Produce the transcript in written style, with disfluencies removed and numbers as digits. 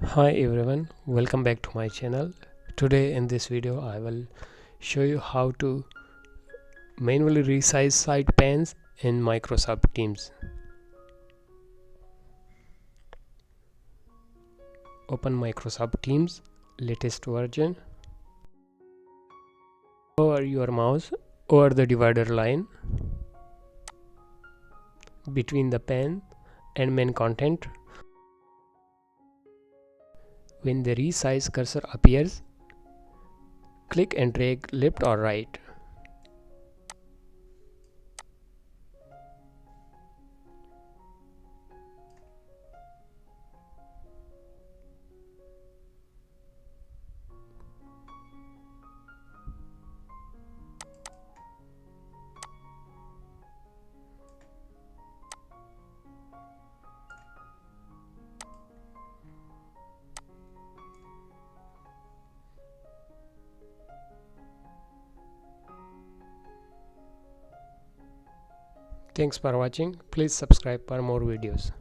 Hi everyone, welcome back to my channel. Today in this video I will show you how to manually resize side panes in Microsoft Teams. Open Microsoft Teams latest version. Hover your mouse over the divider line between the pane and main content. When the resize cursor appears, click and drag left or right. Thanks for watching. Please subscribe for more videos.